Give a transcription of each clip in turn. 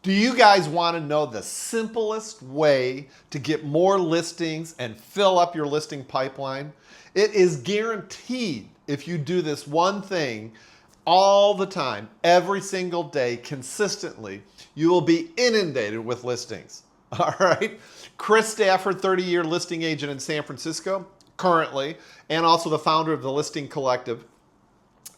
Do you guys want to know the simplest way to get more listings and fill up your listing pipeline? It is guaranteed if you do this one thing all the time, every single day, consistently, you will be inundated with listings. All right? Chris Stafford, 30-year listing agent in San Francisco, currently, and also the founder of the Listing Collective.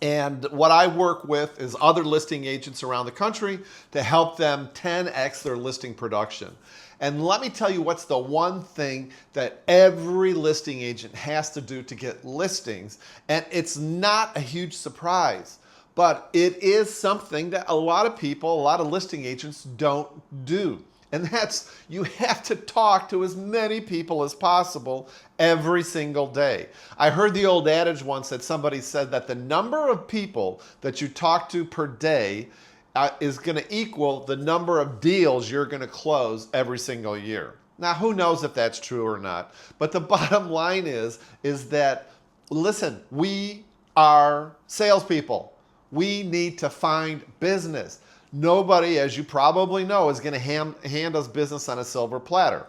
And what I work with is other listing agents around the country to help them 10x their listing production. And let me tell you what's the one thing that every listing agent has to do to get listings. And it's not a huge surprise, but it is something that a lot of people, a lot of listing agents don't do. And that's, you have to talk to as many people as possible every single day. I heard the old adage once that somebody said that the number of people that you talk to per day is going to equal the number of deals you're going to close every single year. Now, who knows if that's true or not? But the bottom line is that, listen, we are salespeople. We need to find business. Nobody, as you probably know, is going to hand us business on a silver platter.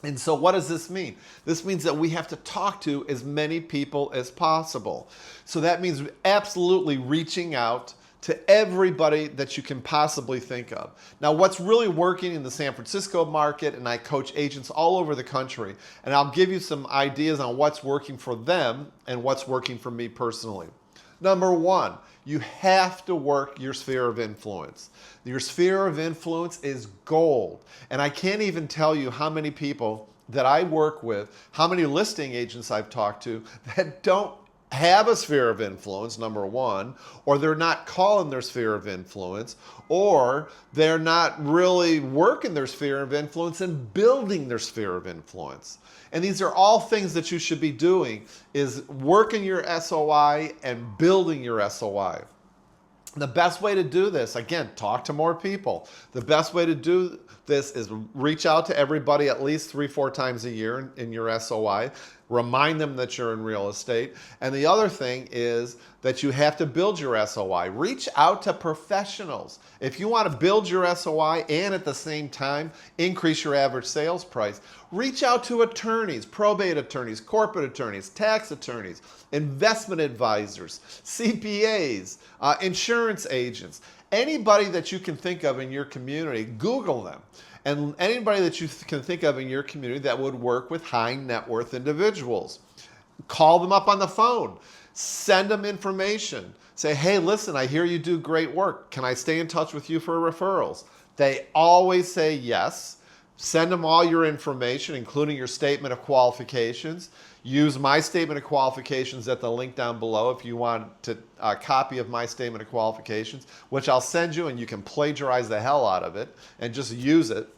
And so what does this mean? This means that we have to talk to as many people as possible. So that means absolutely reaching out to everybody that you can possibly think of. Now, what's really working in the San Francisco market, and I coach agents all over the country, and I'll give you some ideas on what's working for them and what's working for me personally. Number one, you have to work your sphere of influence. Your sphere of influence is gold. And I can't even tell you how many people that I work with, how many listing agents I've talked to that don't have a sphere of influence, number one, or they're not calling their sphere of influence, or they're not really working their sphere of influence and building their sphere of influence. And these are all things that you should be doing, is working your SOI and building your SOI. The best way to do this, again, talk to more people. The best way to do this is reach out to everybody at least 3-4 times a year in your SOI. Remind them that you're in real estate. And the other thing is that you have to build your SOI. Reach out to professionals. If you want to build your SOI and at the same time increase your average sales price, reach out to attorneys, probate attorneys, corporate attorneys, tax attorneys, investment advisors, CPAs, insurance agents. Anybody that you can think of in your community, Google them. And anybody that you can think of in your community that would work with high net worth individuals. Call them up on the phone. Send them information. Say, hey, listen, I hear you do great work. Can I stay in touch with you for referrals? They always say yes. Send them all your information, including your statement of qualifications. Use my statement of qualifications at the link down below if you want a copy of my statement of qualifications, which I'll send you, and you can plagiarize the hell out of it and just use it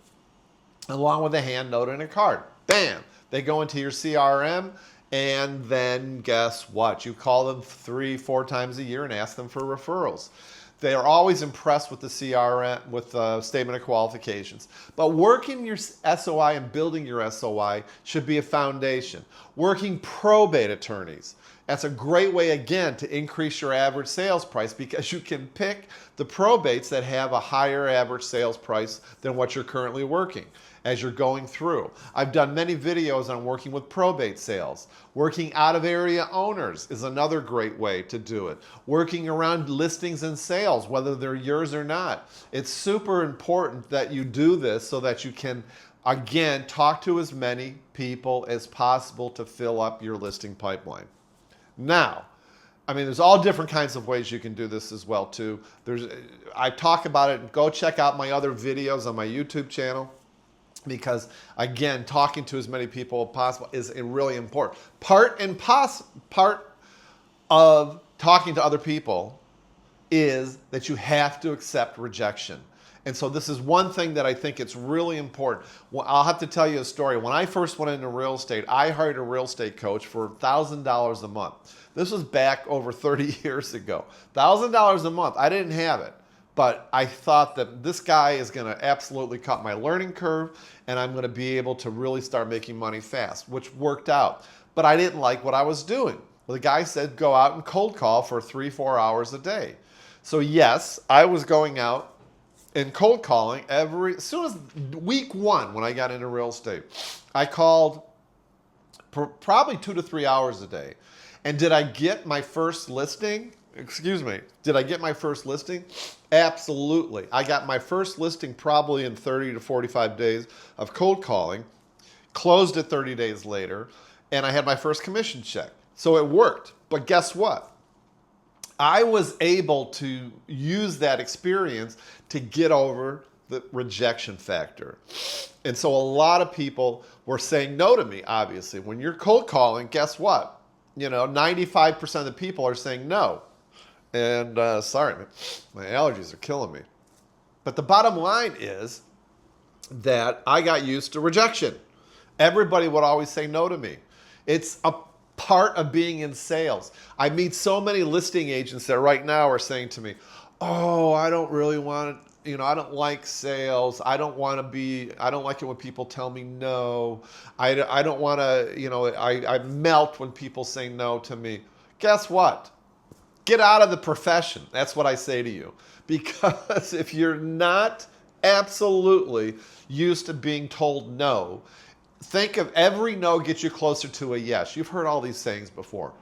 along with a hand note and a card. Bam! They go into your CRM, and then guess what? You call them 3-4 times a year and ask them for referrals. They are always impressed with the CRM, with the statement of qualifications. But working your SOI and building your SOI should be a foundation. Working probate attorneys. That's a great way, again, to increase your average sales price, because you can pick the probates that have a higher average sales price than what you're currently working as you're going through. I've done many videos on working with probate sales. Working out of area owners is another great way to do it. Working around listings and sales, whether they're yours or not. It's super important that you do this so that you can, again, talk to as many people as possible to fill up your listing pipeline. Now, I mean, there's all different kinds of ways you can do this as well too. I talk about it. Go check out my other videos on my YouTube channel, because again, talking to as many people as possible is really important. Part of talking to other people is that you have to accept rejection. And so this is one thing that I think it's really important. Well, I'll have to tell you a story. When I first went into real estate, I hired a real estate coach for $1,000 a month. This was back over 30 years ago. $1,000 a month. I didn't have it. But I thought that this guy is going to absolutely cut my learning curve, and I'm going to be able to really start making money fast, which worked out. But I didn't like what I was doing. Well, the guy said, go out and cold call for 3-4 hours a day. So yes, I was going out in cold calling, as soon as week one when I got into real estate, I called probably 2 to 3 hours a day. And did I get my first listing? Excuse me. Did I get my first listing? Absolutely. I got my first listing probably in 30 to 45 days of cold calling, closed it 30 days later, and I had my first commission check. So it worked. But guess what? I was able to use that experience to get over the rejection factor. And so a lot of people were saying no to me, obviously. When you're cold calling, guess what? 95% of the people are saying no. And sorry, my allergies are killing me. But the bottom line is that I got used to rejection. Everybody would always say no to me. It's a part of being in sales. I meet so many listing agents that right now are saying to me, oh, I don't really want to, I don't like sales. I don't like it when people tell me no. I don't want to, I melt when people say no to me. Guess what? Get out of the profession. That's what I say to you. Because if you're not absolutely used to being told no, think of every no gets you closer to a yes. You've heard all these sayings before.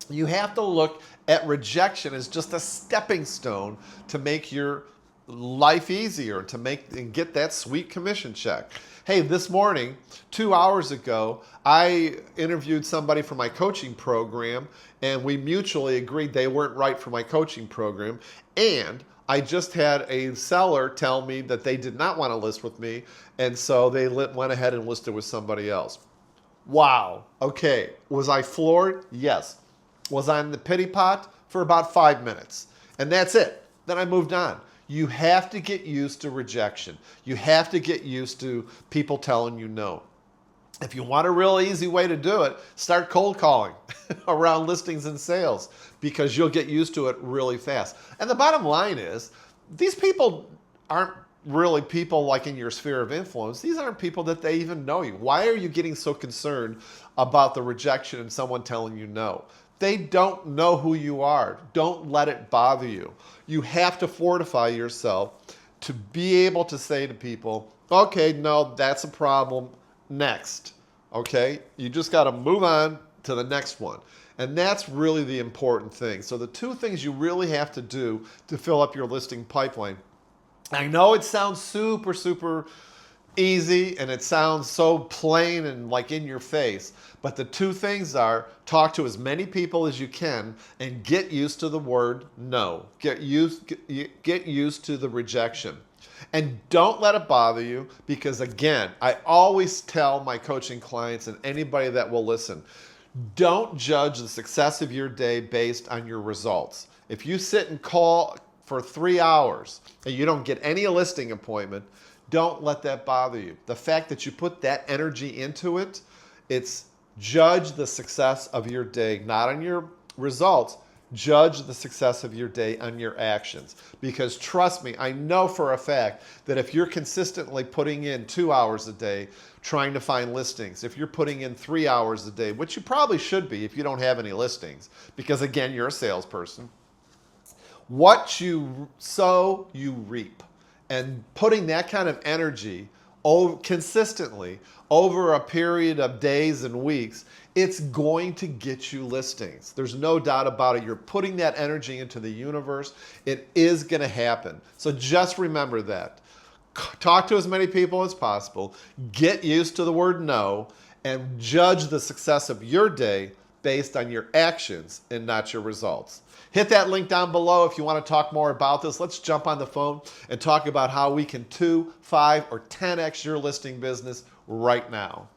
You have to look at rejection as just a stepping stone to make your life easier, and get that sweet commission check. Hey, this morning, 2 hours ago, I interviewed somebody for my coaching program, and we mutually agreed they weren't right for my coaching program. And I just had a seller tell me that they did not want to list with me, and so they went ahead and listed with somebody else. Wow. Okay. Was I floored? Yes. Was I in the pity pot? For about 5 minutes. And that's it. Then I moved on. You have to get used to rejection. You have to get used to people telling you no. If you want a real easy way to do it, start cold calling around listings and sales, because you'll get used to it really fast. And the bottom line is, these people aren't really people like in your sphere of influence. These aren't people that they even know you. Why are you getting so concerned about the rejection and someone telling you no? They don't know who you are. Don't let it bother you. You have to fortify yourself to be able to say to people, okay, no, that's a problem. Next. Okay? You just got to move on to the next one. And that's really the important thing. So the two things you really have to do to fill up your listing pipeline. I know it sounds super, super easy and it sounds so plain and like in your face, but the two things are: talk to as many people as you can and get used to the word no. Get used to the rejection. And don't let it bother you, because again, I always tell my coaching clients and anybody that will listen, don't judge the success of your day based on your results. If you sit and call for 3 hours and you don't get any listing appointment, don't let that bother you. The fact that you put that energy into it, it's judge the success of your day, not on your results. Judge the success of your day on your actions. Because trust me, I know for a fact that if you're consistently putting in 2 hours a day trying to find listings, if you're putting in 3 hours a day, which you probably should be if you don't have any listings, because again, you're a salesperson, what you sow, you reap. And putting that kind of energy consistently over a period of days and weeks, it's going to get you listings. There's no doubt about it. You're putting that energy into the universe. It is going to happen. So just remember that. Talk to as many people as possible. Get used to the word no, and judge the success of your day based on your actions and not your results. Hit that link down below if you want to talk more about this. Let's jump on the phone and talk about how we can 2, 5, or 10x your listing business right now.